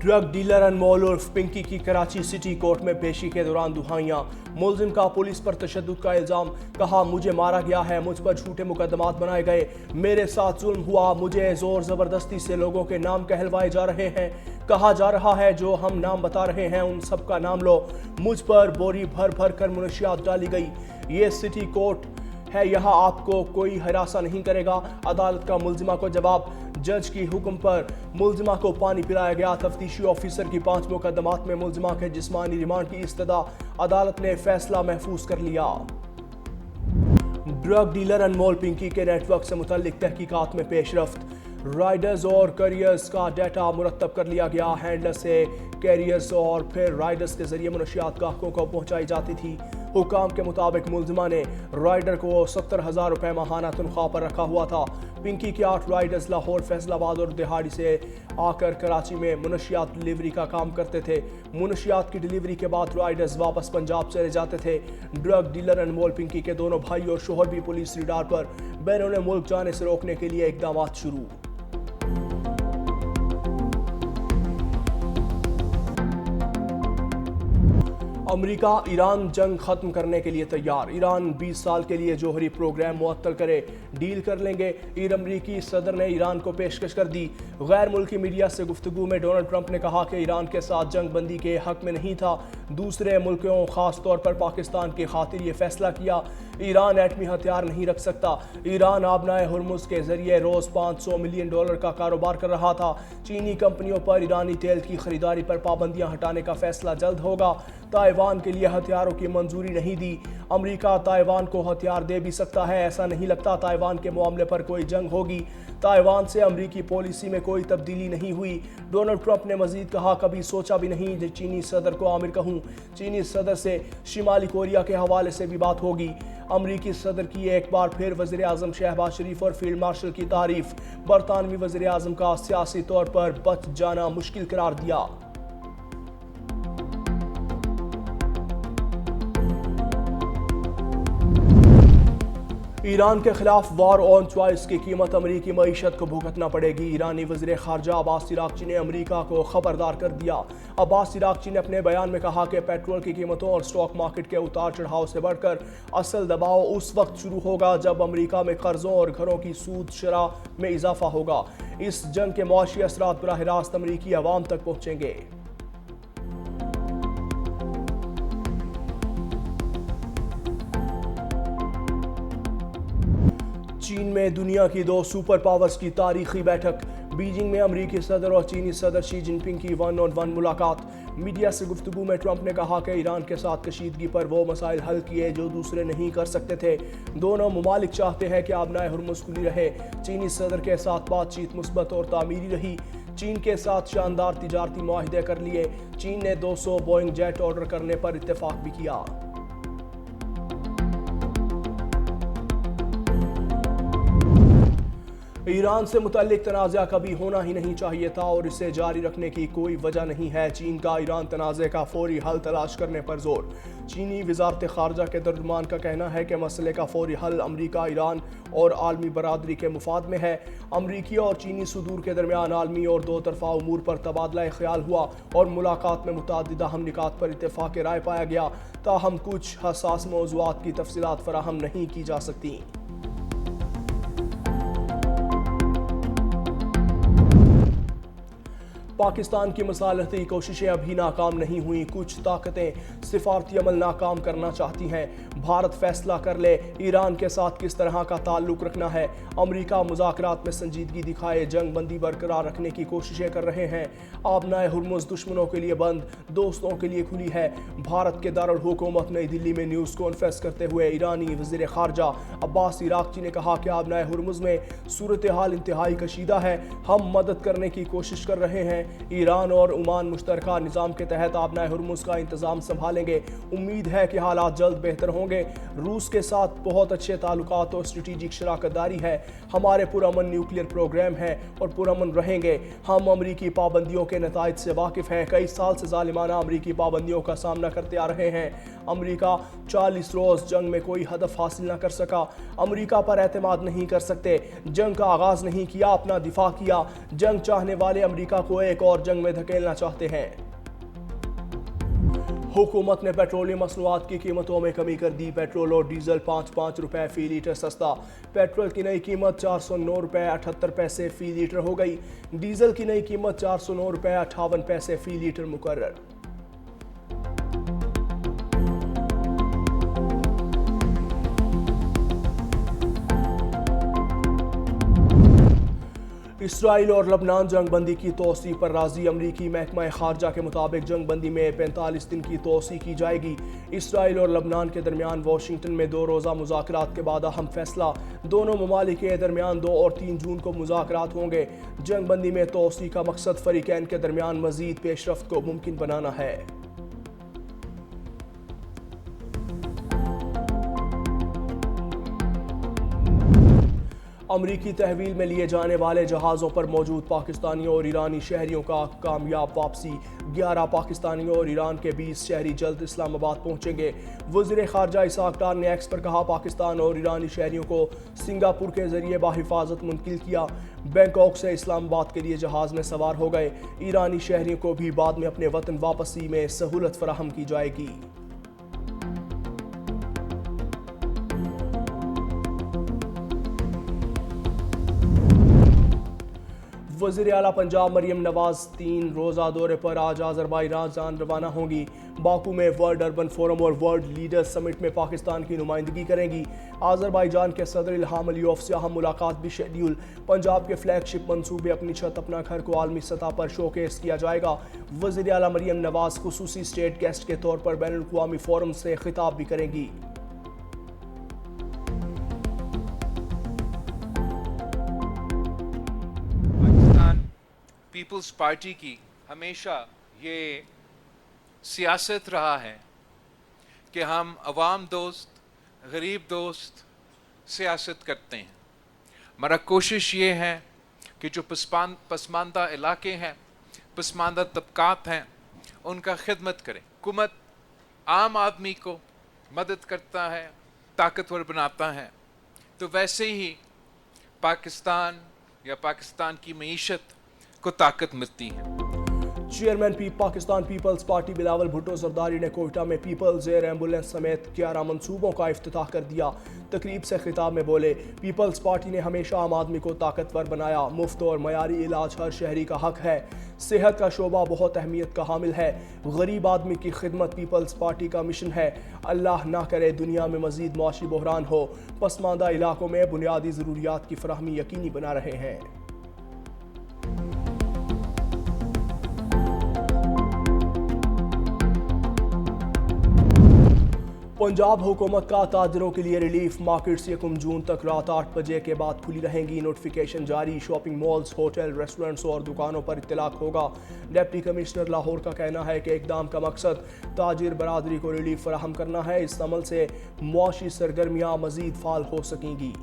Drug dealer अनमोल उर्फ पिंकी की Karachi city court में पेशी के दौरान दुहाइयां। मुलजिम का पुलिस पर तशद्दुद का इल्जाम, कहा मुझे मारा गया है, मुझ पर झूठे मुकदमात बनाए गए, मेरे साथ जुल्म हुआ, मुझे जोर जबरदस्ती से लोगों के नाम कहलवाए जा रहे हैं, कहा जा रहा है जो हम नाम बता रहे हैं उन सब का नाम लो, मुझ पर बोरी भर भर कर मुनशियात डाली गई। ये सिटी कोर्ट है, यहाँ आपको कोई हरासा नहीं करेगा। अदालत का मुलजिमा को जवाब, जज की हुक्म पर मुलजिमा को पानी पिलाया गया। तफ्तीशी ऑफिसर की 5 मुकदमात में मुलजिमा के जिस्मानी रिमांड की इस्तदा, अदालत ने फैसला महफूज कर लिया। ड्रग डीलर अनमोल पिंकी के नेटवर्क से मुतल्लिक तहकीकात में पेशरफ्त, राइडर्स और कैरियर्स का डाटा मुरतब कर लिया गया। हैंडलर से कैरियर्स और फिर राइडर्स के जरिए मुनशियात गाहकों को पहुंचाई जाती थी। हुकाम के मुताबिक मुलजिमा ने राइडर को 70,000 रुपये माहाना तनख्वाह पर रखा हुआ था। पिंकी के 8 राइडर्स लाहौर, फैसलाबाद और दिहाड़ी से आकर कराची में मुनशियात डिलीवरी का काम करते थे। मुनशियात की डिलीवरी के बाद राइडर्स वापस पंजाब चले जाते थे। ड्रग डीलर अनमोल पिंकी के दोनों भाई और शोहर भी पुलिस रडार पर बैरून मुल्क जाने से रोकने के लिए इकदाम शुरू। अमेरिका ईरान जंग खत्म करने के लिए तैयार, ईरान 20 साल के लिए जौहरी प्रोग्राम मुअत्तल करे, डील कर लेंगे। अमरीकी सदर ने ईरान को पेशकश कर दी। गैर मुल्की मीडिया से गुफ्तगू में डोनाल्ड ट्रंप ने कहा कि ईरान के साथ जंग बंदी के हक में नहीं था, दूसरे मुल्कों खास तौर पर पाकिस्तान की खातिर ये फैसला किया। ईरान एटमी हथियार नहीं रख सकता। ईरान आबनाए हुर्मुज के जरिए रोज $500 मिलियन का कारोबार कर रहा था। चीनी कंपनियों पर ईरानी तेल की खरीदारी पर पाबंदियां हटाने का फैसला जल्द होगा। ताइवान के लिए हथियारों की मंजूरी नहीं दी। अमेरिका ताइवान को हथियार दे भी सकता है, ऐसा नहीं लगता ताइवान के मामले पर कोई जंग होगी। ताइवान से अमेरिकी पॉलिसी में कोई तब्दीली नहीं हुई। डोनाल्ड ट्रंप ने मजीद कहा, कभी सोचा भी नहीं चीनी सदर को आमिर कहूं। चीनी सदर से शिमाली कोरिया के हवाले से भी बात होगी। अमेरिकी सदर की एक बार फिर वज़ीर आज़म शहबाज शरीफ और फील्ड मार्शल की तारीफ, बरतानवी वज़ीर आज़म का सियासी तौर पर बच जाना मुश्किल करार दिया। ईरान के खिलाफ वॉर ऑन चॉइस की कीमत अमरीकी मईशत को भुगतना पड़ेगी। ईरानी वज़ीर ख़ारजा अब्बास इराक़ची ने अमरीका को खबरदार कर दिया। अब्बास इराक़ची ने अपने बयान में कहा कि पेट्रोल की कीमतों और स्टॉक मार्केट के उतार चढ़ाव से बढ़कर असल दबाव उस वक्त शुरू होगा जब अमरीका में कर्जों और घरों की सूद शरह में इजाफा होगा। इस जंग के मुआशी असरात बराह रास्त अमरीकी अवाम तक पहुँचेंगे। चीन में दुनिया की 2 सुपर पावर्स की तारीखी बैठक, बीजिंग में अमरीकी सदर और चीनी सदर शी जिनपिंग की 1-on-1 मुलाकात। मीडिया से गुफ्तगू में ट्रंप ने कहा कि ईरान के साथ कशीदगी पर वो मसाइल हल किए जो दूसरे नहीं कर सकते थे। दोनों ममालिक चाहते हैं कि आबनाए हुर्मुज़ खुली रहे। चीनी सदर के साथ बातचीत मुस्बत और तामीरी रही। चीन के साथ शानदार तिजारती मुआहिदे कर लिए। चीन ने 200 बोइंग जेट ऑर्डर करने पर इत्तेफाक भी किया। ईरान से मुतल्लिक तनाज़ा कभी होना ही नहीं चाहिए था और इसे जारी रखने की कोई वजह नहीं है। चीन का ईरान तनाज़े का फौरी हल तलाश करने पर जोर। चीनी वज़ारत ख़ारजा के तर्जुमान का कहना है कि मसले का फौरी हल अमरीका, ईरान और आलमी बरादरी के मुफाद में है। अमरीकी और चीनी सदूर के दरमियान आलमी और 2 तरफ़ा उमूर पर तबादला ख्याल हुआ और मुलाकात में मुतअद्दिद अहम निकात पर इत्तेफाक राय पाया गया। ताहम कुछ हसास मौज़ूआत की तफसीलात फराहम नहीं की जा सकती। पाकिस्तान की मसालहती कोशिशें अभी नाकाम नहीं हुई। कुछ ताकतें सिफारती अमल नाकाम करना चाहती हैं। भारत फैसला कर ले ईरान के साथ किस तरह का ताल्लुक रखना है। अमेरिका मुज़ाकरात में संजीदगी दिखाए जंग बंदी बरकरार रखने की कोशिशें कर रहे हैं। आबनाए हुर्मुज़ दुश्मनों के लिए बंद, दोस्तों के लिए खुली है। भारत के दारुल हुकूमत नई दिल्ली में न्यूज़ कॉन्फ्रेंस करते हुए ईरानी वज़ीर ख़ारजा अब्बास इराक़ची ने कहा कि आबनाए हुर्मुज़ में सूरत हाल इंतहाई कशीदा है। हम मदद करने की कोशिश कर रहे हैं। ईरान और ओमान मुश्तरका निज़ाम के तहत आबनाए हुर्मुज़ का इंतज़ाम संभालेंगे। उम्मीद है कि हालात जल्द बेहतर होंगे। रूस के साथ बहुत अच्छे ताल्लुकात और स्ट्रेटेजिक शराकतदारी है। हमारे पुरअमन न्यूक्लियर प्रोग्राम है और पुरअमन रहेंगे। हम अमरीकी पाबंदियों के नताइज से वाकिफ़ हैं। कई साल से जालिमाना अमरीकी पाबंदियों का सामना करते आ रहे हैं। अमरीका 40 रोज़ जंग में कोई हदफ हासिल न कर सका। अमरीका पर एतमाद नहीं कर सकते। जंग का आगाज़ नहीं किया, अपना दिफा किया। जंग चाहने वाले अमरीका को एक एक और जंग में धकेलना चाहते हैं। हुकूमत ने पेट्रोलियम मसनूआत की कीमतों में कमी कर दी। पेट्रोल और डीजल 5 रुपए फी लीटर सस्ता। पेट्रोल की नई कीमत 409 रुपए 78 पैसे फी लीटर हो गई। डीजल की नई कीमत 409 रुपए 58 पैसे फी लीटर मुकर्रर। इसराइल और लबनान जंग बंदी की तोसी पर राजी। अमरीकी महकमा खारजा के मुताबिक जंग बंदी में 45 दिन की तोसी की जाएगी। इसराइल और लबनान के दरमियान वाशिंगटन में 2 रोज़ा मुज़ाकरात के बाद अहम फैसला। दोनों ममालिक के दरमियान 2 और 3 जून को मुज़ाकरात होंगे। जंग बंदी में तोसी का मकसद फरीकैन के दरमियान मज़ीद पेशरफ्त को मुमकिन बनाना है। अमरीकी तहवील में लिए जाने वाले जहाज़ों पर मौजूद पाकिस्तानियों और ईरानी शहरियों का कामयाब वापसी। 11 पाकिस्तानियों और ईरान के 20 शहरी जल्द इस्लामाबाद पहुंचेंगे। वज़ीर ख़ारजा इसाक डार ने एक्स पर कहा, पाकिस्तान और ईरानी शहरियों को सिंगापुर के जरिए बाहिफाजत मुंतकिल किया। बैंकॉक से इस्लामाबाद के लिए जहाज़ में सवार हो गए। ईरानी शहरियों को भी बाद में अपने वतन वापसी में सहूलत फराहम की जाएगी। वज़ीर आला पंजाब मरियम नवाज 3 रोज़ा दौरे पर आज अज़रबैजान रवाना होंगी। बाकू में वर्ल्ड अर्बन फोरम और वर्ल्ड लीडर्स समिट में पाकिस्तान की नुमाइंदगी करेंगी। अज़रबैजान के सदर इल्हाम अलीयव से अहम मुलाकात भी शेड्यूल। पंजाब के फ्लैगशिप मंसूबे अपनी छत अपना घर को आलमी सतह पर शोकेस किया जाएगा। वज़ीर आला मरियम नवाज खुसूसी स्टेट गेस्ट के तौर पर बैनुल अक़वामी फोरम से खिताब भी करेंगी। पीपल्स पार्टी की हमेशा ये सियासत रहा है कि हम अवाम दोस्त, गरीब दोस्त सियासत करते हैं। हमारा कोशिश ये है कि जो पसमानदा इलाके हैं, पसमानदा तबकात हैं, उनका खिदमत करें। हुकूमत आम आदमी को मदद करता है, ताकतवर बनाता है, तो वैसे ही पाकिस्तान या पाकिस्तान की मईशत को ताकत मिलती है। चेयरमैन पाकिस्तान पीपल्स पार्टी बिलावल भुट्टो जरदारी ने कोयटा में पीपल्स एयर एम्बुलेंस समेत 11 मंसूबों का इफ्तिताह कर दिया। तकरीब से खिताब में बोले, पीपल्स पार्टी ने हमेशा आम आदमी को ताकतवर बनाया। मुफ्त और मयारी इलाज हर शहरी का हक है। सेहत का शोबा बहुत अहमियत का हामिल है। गरीब आदमी की खिदमत पीपल्स पार्टी का मिशन है। अल्लाह ना करे दुनिया में मजीद मुआशी बहरान हो। पसमानदा इलाकों में बुनियादी ज़रूरियात की फराहमी यकीनी बना रहे हैं। पंजाब हुकूमत का ताजरों के लिए रिलीफ। मार्केट्स 1 जून तक रात 8 बजे के बाद खुली रहेंगी। नोटिफिकेशन जारी। शॉपिंग मॉल्स, होटल, रेस्टोरेंट्स और दुकानों पर इत्तलाक होगा। डिप्टी कमिश्नर लाहौर का कहना है कि इक़दाम का मकसद ताजिर बरादरी को रिलीफ फराहम करना है। इस अमल से मुआशी सरगर्मियाँ मज़ीद फाल हो सकेंगी।